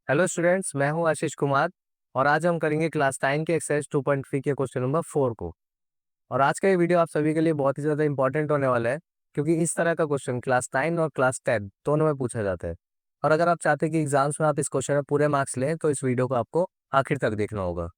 Hello students, मैं हूं आशीष कुमार। और आज हम करेंगे क्लास 9 के एक्सरसाइज 2.3 के क्वेश्चन नंबर 4 को। और आज का ये वीडियो आप सभी के लिए बहुत ही ज़्यादा इंपॉर्टेंट होने वाला है, क्योंकि इस तरह का क्वेश्चन क्लास 9 और क्लास 10 दोनों में पूछा जाता है। और अगर आप चाहते हैं कि एग्जाम्स में आप इस क्वेश्चन में पूरे मार्क्स लें, तो इस वीडियो को आपको आखिर तक देखना होगा।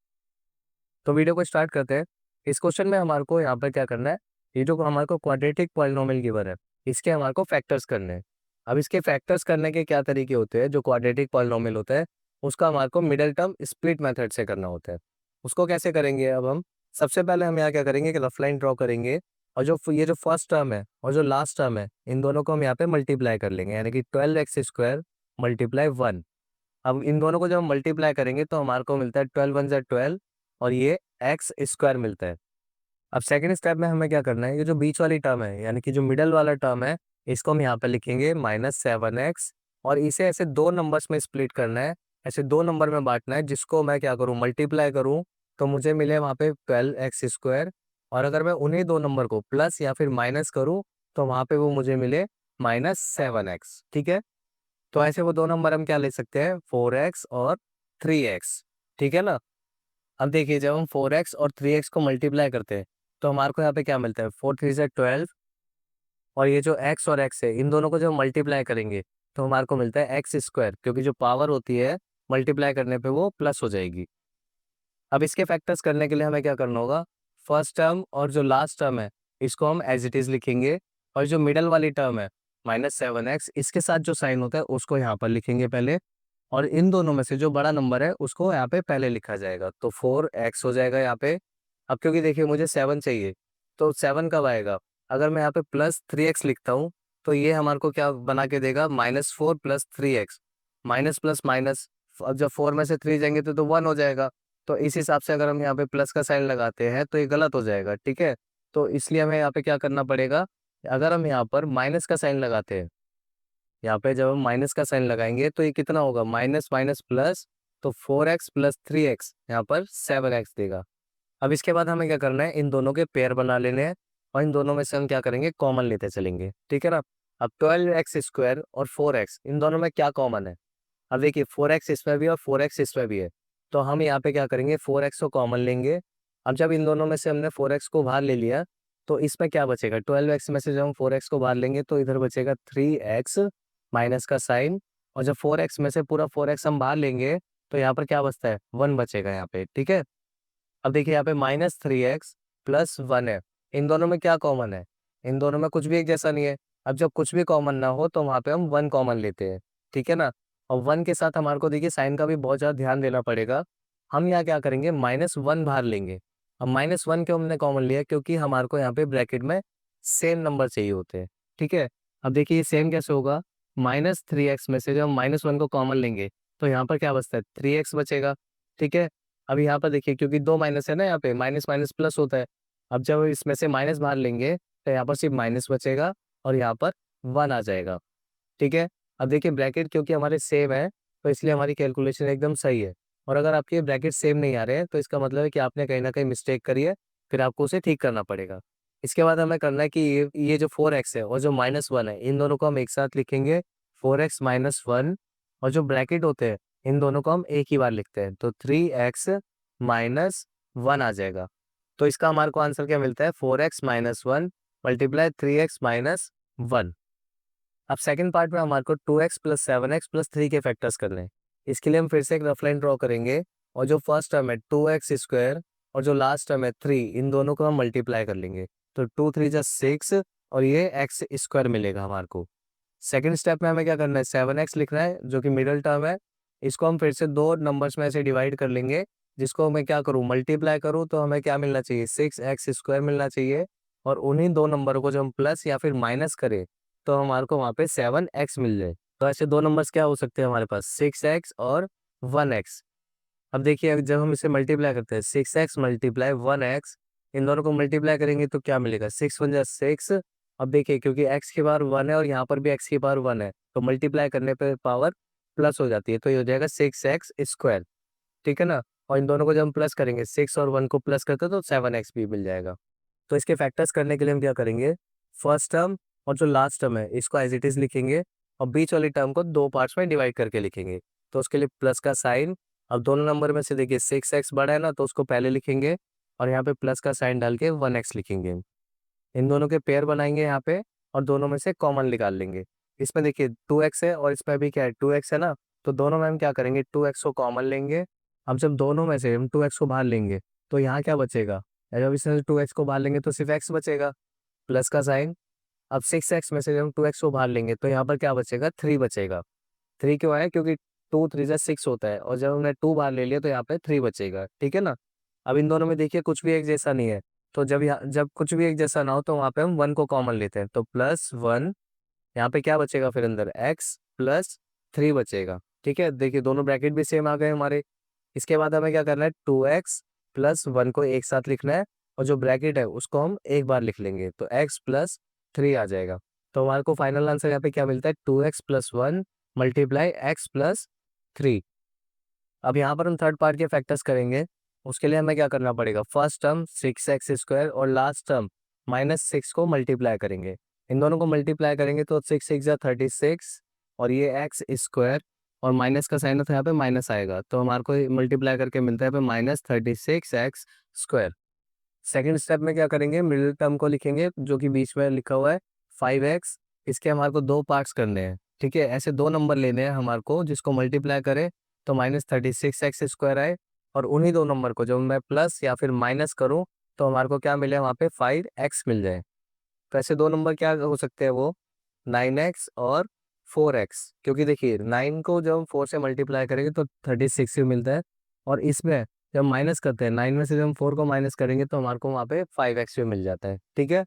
तो वीडियो को स्टार्ट करते हैं। इस क्वेश्चन में हमारे को यहाँ पर क्या करना है, ये जो हमारे को क्वाड्रेटिक पॉलिनोमियल गिवन है, इसके हमारे को फैक्टर्स करने हैं। अब इसके फैक्टर्स करने के क्या तरीके होते हैं, जो क्वाड्रेटिक पॉलिनोमियल होता है उसका हमारे को मिडिल टर्म स्प्लिट मेथड से करना होता है। उसको कैसे करेंगे, अब हम सबसे पहले हम यहाँ क्या करेंगे कि रफ लाइन ड्रॉ करेंगे। और ये जो फर्स्ट टर्म है और जो लास्ट टर्म है, इन दोनों को हम यहाँ पे मल्टीप्लाई कर लेंगे, यानी कि 12x² मल्टीप्लाई 1। अब इन दोनों को जब हम मल्टीप्लाई करेंगे तो हमारे को मिलता है 12 × 1 = 12, और ये x² मिलता है। अब सेकंड स्टेप में हमें क्या करना है, ये जो बीच वाली टर्म है, यानी कि जो मिडल वाला टर्म है, इसको हम यहाँ पे लिखेंगे -7x। और इसे ऐसे दो नंबर्स में स्प्लिट करना है, ऐसे दो नंबर में बांटना है, जिसको मैं क्या करूँ, मल्टीप्लाई करूँ, तो मुझे मिले वहाँ पे 12x²। और अगर मैं उन्हीं दो नंबर को प्लस या फिर माइनस करूँ, तो वहाँ पे वो मुझे मिले -7x। ठीक है, तो ऐसे वो दो नंबर हम क्या ले सकते हैं, 4x और 3x। ठीक है ना। अब देखिए, जब हम 4x और 3x को मल्टीप्लाई करते हैं, तो हमारे को यहाँ पे क्या मिलता है, 4×3 = 12। और ये जो x और x है, इन दोनों को जब मल्टीप्लाई करेंगे तो हमारे को मिलता है x², क्योंकि जो पावर होती है मल्टीप्लाई करने पे वो प्लस हो जाएगी। अब इसके फैक्टर्स करने के लिए हमें क्या करना होगा, फर्स्ट टर्म और जो लास्ट टर्म है, इसको हम एज इट इज लिखेंगे। और जो मिडल वाली टर्म है -7x, इसके साथ जो साइन होता है उसको यहाँ पर लिखेंगे पहले। और इन दोनों में से जो बड़ा नंबर है उसको यहाँ पे पहले लिखा जाएगा, तो 4x हो जाएगा यहाँ पे। अब क्योंकि देखिए मुझे 7 चाहिए, तो 7 कब आएगा, अगर मैं यहाँ पे +3x लिखता हूँ, तो ये हमारे को क्या बना के देगा, -4 + 3x। माइनस प्लस माइनस, अब जब 4 में से 3 जाएंगे तो 1 हो जाएगा। तो इस हिसाब से अगर हम यहाँ पे प्लस का साइन लगाते हैं तो ये गलत हो जाएगा। ठीक है, तो इसलिए हमें यहाँ पे क्या करना पड़ेगा, अगर हम यहाँ पर माइनस का साइन लगाते हैं, यहाँ पे जब हम माइनस का साइन लगाएंगे तो ये कितना होगा, माइनस माइनस प्लस, तो 4x + 3x यहाँ पर 7x देगा। अब इसके बाद हमें क्या करना है, इन दोनों के पेयर बना लेने हैं, और इन दोनों में से हम क्या करेंगे, कॉमन लेते चलेंगे। ठीक है ना। अब 12x² और 4x, इन दोनों में क्या कॉमन है, अब देखिए 4x इसमें भी और 4x इसमें भी है, तो हम यहाँ पे क्या करेंगे, 4x को कॉमन लेंगे। अब जब इन दोनों में से हमने 4x को बाहर ले लिया, तो इसमें क्या बचेगा, 12x में से जब हम 4x को बाहर लेंगे तो इधर बचेगा 3x माइनस का साइन। और जब 4x में से पूरा 4x हम बाहर लेंगे, तो यहाँ पर क्या बचता है, 1 बचेगा यहाँ पे। ठीक है, अब देखिए यहाँ पे -3x + 1 है, इन दोनों में क्या कॉमन है, इन दोनों में कुछ भी एक जैसा नहीं है। अब जब कुछ भी कॉमन ना हो तो वहाँ पे हम 1 कॉमन लेते हैं। ठीक है ना। और 1 के साथ हमारे को देखिए साइन का भी बहुत ज़्यादा ध्यान देना पड़ेगा। हम यहाँ क्या करेंगे, -1 बाहर लेंगे। अब -1 क्यों हमने कॉमन लिया, क्योंकि हमारे को यहाँ पे ब्रैकेट में सेम नंबर चाहिए होते हैं। ठीक है, अब देखिए ये सेम कैसे होगा, -3x में से जब हम -1 को कॉमन लेंगे, तो यहाँ पर क्या बचता है, 3x बचेगा। ठीक है, अब यहाँ पर देखिए क्योंकि दो माइनस है ना, यहाँ पे माइनस माइनस प्लस होता है। अब जब इसमें से माइनस बाहर लेंगे तो यहाँ पर सिर्फ माइनस बचेगा, और यहाँ पर 1 आ जाएगा। ठीक है, अब देखिए ब्रैकेट क्योंकि हमारे सेम है, तो इसलिए हमारी कैलकुलेशन एकदम सही है। और अगर आपके ब्रैकेट सेम नहीं आ रहे हैं, तो इसका मतलब है कि आपने कहीं ना कहीं मिस्टेक करी है, फिर आपको उसे ठीक करना पड़ेगा। इसके बाद हमें करना है कि ये जो 4x है और जो -1 है, इन दोनों को हम एक साथ लिखेंगे, 4x - 1। और जो ब्रैकेट होते हैं, इन दोनों को हम एक ही बार लिखते हैं, तो 3x - 1 आ जाएगा। तो इसका हमारे को आंसर क्या मिलता है, 4x - 1 मल्टीप्लाई 3x - 1। अब सेकंड पार्ट में हमारे को 2x + 7x + 3 के फैक्टर्स करने हैं। इसके लिए हम फिर से एक रफ लाइन ड्रॉ करेंगे, और जो फर्स्ट टर्म है 2x² और जो लास्ट टर्म है 3, इन दोनों को हम मल्टीप्लाई कर लेंगे, तो 2 3 जा 6, और ये x² मिलेगा हमारे को। सेकंड स्टेप में हमें क्या करना है, 7x लिखना है, जो कि मिडल टर्म है। इसको हम फिर से दो नंबर्स में ऐसे डिवाइड कर लेंगे, जिसको मैं क्या करूँ, मल्टीप्लाई करूँ, तो हमें क्या मिलना चाहिए, 6x² मिलना चाहिए। और उन्हीं दो नंबरों को जब हम प्लस या फिर माइनस करें, तो हमारे को वहाँ पे 7x मिल जाए। तो ऐसे दो नंबर्स क्या हो सकते हैं हमारे पास, 6x और 1x। अब देखिए जब हम इसे मल्टीप्लाई करते हैं, 6x × 1x, इन दोनों को मल्टीप्लाई करेंगे तो क्या मिलेगा, 6 × 1 = 6। अब देखिए क्योंकि x की पावर 1 है और यहाँ पर भी x की पावर 1 है, तो मल्टीप्लाई करने पे पावर प्लस हो जाती है, तो ये हो जाएगा 6x²। ठीक है ना। और इन दोनों को जब हम प्लस करेंगे, 6 और 1 को प्लस करते हैं तो 7x भी मिल जाएगा। तो इसके फैक्टर्स करने के लिए हम क्या करेंगे, फर्स्ट टर्म और जो लास्ट टर्म है इसको एज इट इज लिखेंगे, और बीच वाली टर्म को दो पार्ट्स में डिवाइड करके लिखेंगे। तो उसके लिए प्लस का साइन। अब दोनों नंबर में से देखिए 6x बड़ा है ना, तो उसको पहले लिखेंगे और यहाँ पे प्लस का साइन डाल के 1x लिखेंगे। इन दोनों के पेयर बनाएंगे यहाँ पे और दोनों में से कॉमन निकाल लेंगे। इसमें देखिए 2x है और इसमें भी क्या है 2x है ना, तो दोनों में हम क्या करेंगे 2x को कॉमन लेंगे। अब जब दोनों में से हम 2x को बाहर लेंगे तो यहाँ क्या बचेगा, जब इसमें 2x को बाहर लेंगे तो सिर्फ x बचेगा, प्लस का साइन। अब 6x में से जब हम 2x को बाहर लेंगे तो यहाँ पर क्या बचेगा 3 बचेगा। 3 क्यों आया, क्योंकि 2 3 6 होता है और जब हमने 2 बाहर ले लिया तो यहाँ पे 3 बचेगा, ठीक है ना। अब इन दोनों में देखिए कुछ भी एक जैसा नहीं है, तो जब कुछ भी एक जैसा ना हो तो वहाँ पे हम 1 को कॉमन लेते हैं, तो +1। यहाँ पे क्या बचेगा फिर अंदर x+3 बचेगा, ठीक है। देखिए दोनों ब्रैकेट भी सेम आ गए हमारे। इसके बाद हमें क्या करना है 2x+1 को एक साथ लिखना है और जो ब्रैकेट है उसको हम एक बार लिख लेंगे, तो x+3 आ जाएगा। तो हमारे को फाइनल आंसर यहाँ पे क्या मिलता है 2x+1 मल्टीप्लाई x+3। अब यहाँ पर हम थर्ड पार्ट के फैक्टर्स करेंगे। उसके लिए हमें क्या करना पड़ेगा, फर्स्ट टर्म 6x² और लास्ट टर्म -6 को मल्टीप्लाई करेंगे। इन दोनों को मल्टीप्लाई करेंगे तो 6 6 36 और ये x² और माइनस का साइन है तो यहाँ पे माइनस आएगा, तो हमारे को मल्टीप्लाई करके मिलता है पे -36x²। सेकेंड स्टेप में क्या करेंगे, मिडिल टर्म को लिखेंगे जो कि बीच में लिखा हुआ है 5x। इसके हमारे को दो पार्ट्स करने हैं, ठीक है। ऐसे दो नंबर लेने हैं हमारे को जिसको मल्टीप्लाई करें तो -36x² आए, और उन्हीं दो नंबर को जब मैं प्लस या फिर माइनस करूं तो हमारे को क्या मिले वहाँ पे 5x मिल जाए। तो ऐसे दो नंबर क्या हो सकते हैं वो 9x और 4x, क्योंकि देखिए 9 को जब हम 4 से मल्टीप्लाई करेंगे तो 36 ही मिलता है, और इसमें जब माइनस करते हैं 9 में से जब हम 4 को माइनस करेंगे तो हमारे को वहाँ पे 5x भी मिल जाता है, ठीक है।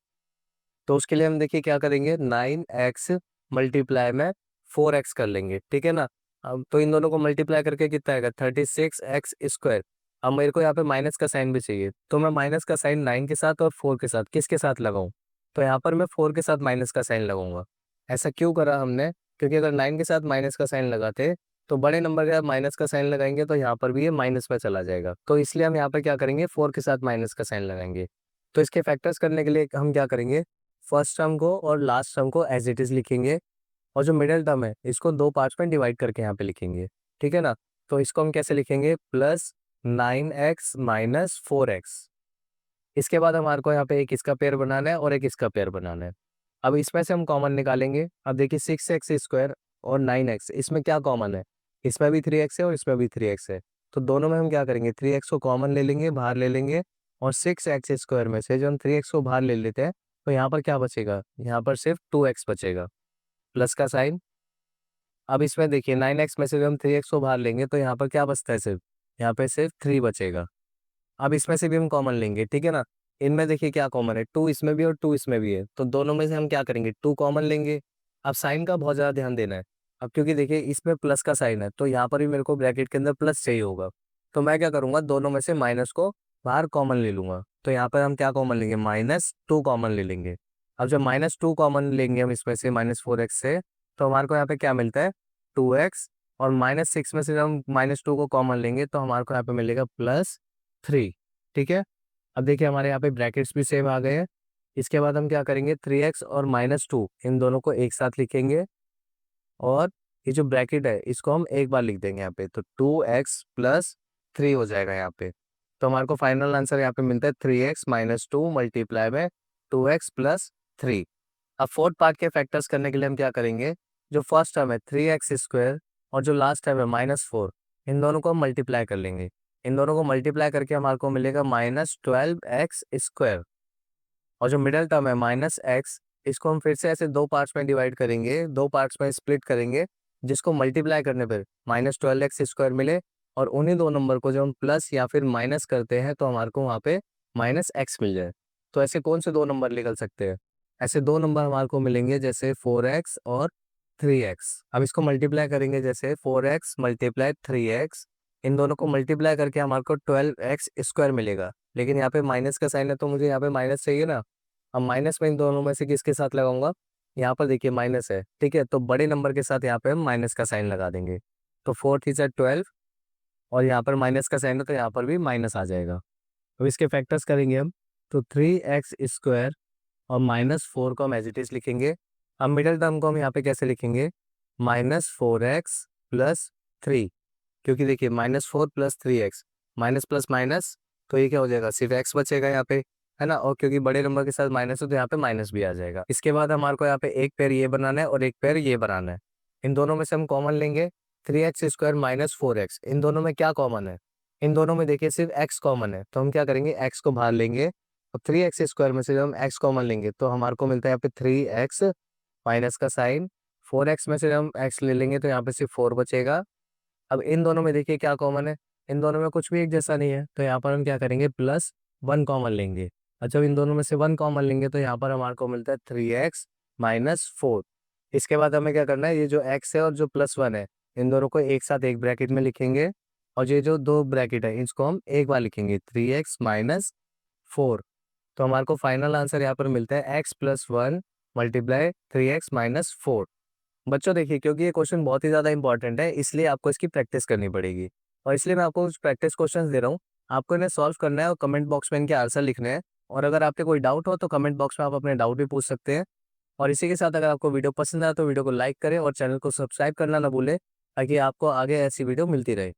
तो उसके लिए हम देखिए क्या करेंगे 9x मल्टीप्लाई में 4x कर लेंगे, ठीक है ना। अब तो इन दोनों को मल्टीप्लाई करके कितना आएगा 36x²। अब मेरे को यहाँ पे माइनस का साइन भी चाहिए, तो मैं माइनस का साइन 9 के साथ और 4 के साथ किसके साथ लगाऊं, तो यहाँ पर मैं 4 के साथ माइनस का साइन लगाऊंगा। ऐसा क्यों करा हमने, क्योंकि अगर 9 के साथ माइनस का साइन लगाते तो बड़े नंबर के साथ माइनस का साइन लगाएंगे तो यहाँ पर भी ये माइनस में चला जाएगा, तो इसलिए हम यहाँ पर क्या करेंगे 4 के साथ माइनस का साइन लगाएंगे। तो इसके फैक्टर्स करने के लिए हम क्या करेंगे, फर्स्ट टर्म को और लास्ट टर्म को एज इट इज लिखेंगे, और जो मिडिल टर्म है इसको दो पार्ट्स में डिवाइड करके यहाँ पे लिखेंगे, ठीक है ना। तो इसको हम कैसे लिखेंगे +9x - 4x। इसके बाद हमारे को यहाँ पे एक इसका पेयर बनाना है और एक इसका पेयर बनाना है। अब इसमें से हम कॉमन निकालेंगे। अब देखिए 6x² और 9x, इसमें क्या कॉमन है, इसमें भी 3x है और इसमें भी 3x है, तो दोनों में हम क्या करेंगे 3x को कॉमन ले लेंगे, बाहर ले लेंगे, और 6x² में से जब हम 3x को बाहर ले लेते हैं तो यहाँ पर क्या बचेगा, यहाँ पर सिर्फ 2x बचेगा, प्लस का साइन। अब इसमें देखिए 9x में से जब हम 3x को बाहर लेंगे तो यहाँ पर क्या बचता है, सिर्फ यहाँ पे सिर्फ 3 बचेगा। अब इसमें से भी हम कॉमन लेंगे, ठीक है ना। इनमें देखिए क्या कॉमन है, 2 इसमें भी और 2 इसमें भी है, तो दोनों में से हम क्या करेंगे 2 कॉमन लेंगे। अब साइन का बहुत ज़्यादा ध्यान देना है। अब क्योंकि देखिए इसमें प्लस का साइन है तो यहाँ पर भी मेरे को ब्रैकेट के अंदर प्लस चाहिए होगा, तो मैं क्या करूँगा दोनों में से माइनस को बाहर कॉमन ले लूँगा, तो यहाँ पर हम क्या कॉमन लेंगे -2 कॉमन ले लेंगे। अब जब -2 कॉमन लेंगे हम इसमें से -4x से, तो हमारे को यहाँ पे क्या मिलता है 2x, और -6 में से जब हम -2 को कॉमन लेंगे तो हमारे को यहाँ पे मिलेगा +3, ठीक है। अब देखिए हमारे यहाँ पे ब्रैकेट्स भी सेम आ गए हैं। इसके बाद हम क्या करेंगे 3x और -2 इन दोनों को एक साथ लिखेंगे, और ये जो ब्रैकेट है इसको हम एक बार लिख देंगे यहाँ पे, तो 2x+3 हो जाएगा यहाँ पे। तो हमारे को फाइनल आंसर यहाँ पे मिलता है 3x - 2 मल्टीप्लाई में 2x+3। अब फोर्थ पार्ट के फैक्टर्स करने के लिए हम क्या करेंगे, जो फर्स्ट टर्म है 3x² और जो लास्ट टर्म है -4, इन दोनों को हम मल्टीप्लाई कर लेंगे। इन दोनों को मल्टीप्लाई करके हमारे को मिलेगा -12x², और जो मिडल टर्म है -x, इसको हम फिर से ऐसे दो पार्ट्स में डिवाइड करेंगे, दो पार्ट्स में स्प्लिट करेंगे, जिसको मल्टीप्लाई करने पर -12x² मिले, और उन्हीं दो नंबर को जब हम प्लस या फिर माइनस करते हैं तो हमारे को वहाँ पे -x मिल जाए। तो ऐसे कौन से दो नंबर निकल सकते हैं, ऐसे दो नंबर हमारे को मिलेंगे जैसे 4x और 3x। अब इसको मल्टीप्लाई करेंगे, जैसे 4x × 3x, इन दोनों को मल्टीप्लाई करके हमारे को 12x² मिलेगा, लेकिन यहाँ पे माइनस का साइन है तो मुझे यहाँ पे माइनस चाहिए ना। अब माइनस में इन दोनों में से किसके साथ लगाऊंगा, यहाँ पर देखिए माइनस है, ठीक है, तो बड़े नंबर के साथ यहाँ पे हम माइनस का साइन लगा देंगे, तो 4 × 3 = 12, और यहाँ पर माइनस का साइन है तो यहाँ पर भी माइनस आ जाएगा। अब इसके फैक्टर्स करेंगे हम, तो 3x² और -4 को हम एज इट इज लिखेंगे। अब मिडिल टर्म को हम यहाँ पे कैसे लिखेंगे, -4x + 3, क्योंकि देखिए -4 + 3x, माइनस प्लस माइनस, तो ये क्या हो जाएगा, सिर्फ x बचेगा यहाँ पे, है ना। और क्योंकि बड़े नंबर के साथ माइनस है तो यहाँ पे माइनस भी आ जाएगा। इसके बाद हमारे को यहाँ पे एक पेयर ये बनाना है और एक पेयर ये बनाना है। इन दोनों में से हम कॉमन लेंगे 3x² - 4x। इन दोनों में क्या कॉमन है, इन दोनों में देखिए सिर्फ x कॉमन है, तो हम क्या करेंगे, x को बाहर लेंगे और 3x² में से जब हम x कॉमन लेंगे तो हमारे को मिलता है यहाँ पे 3x, माइनस का साइन, 4x में से हम x ले लेंगे तो यहाँ पे सिर्फ 4 बचेगा। अब इन दोनों में देखिए क्या कॉमन है, इन दोनों में कुछ भी एक जैसा नहीं है, तो यहाँ पर हम क्या करेंगे, +1 कॉमन लेंगे। और जब इन दोनों में से 1 कॉमन लेंगे तो यहाँ पर हमारे को मिलता है 3x - 4। इसके बाद हमें क्या करना है, ये जो x है और जो +1 है, इन दोनों को एक साथ एक ब्रैकेट में लिखेंगे और ये जो दो ब्रैकेट है इसको हम एक बार लिखेंगे, 3x - 4। तो हमारे को फाइनल आंसर यहाँ पर मिलता है x + 1 × 3x - 4। बच्चों देखिए, क्योंकि ये क्वेश्चन बहुत ही ज़्यादा इंपॉर्टेंट है, इसलिए आपको इसकी प्रैक्टिस करनी पड़ेगी और इसलिए मैं आपको कुछ प्रैक्टिस क्वेश्चंस दे रहा हूँ। आपको इन्हें सॉल्व करना है और कमेंट बॉक्स में इनके आंसर लिखने हैं। और अगर आपके कोई डाउट हो तो कमेंट बॉक्स में आप अपने डाउट भी पूछ सकते हैं। और इसी के साथ अगर आपको वीडियो पसंद आया तो वीडियो को लाइक करें और चैनल को सब्सक्राइब करना ना भूलें, ताकि आपको आगे ऐसी वीडियो मिलती रहे।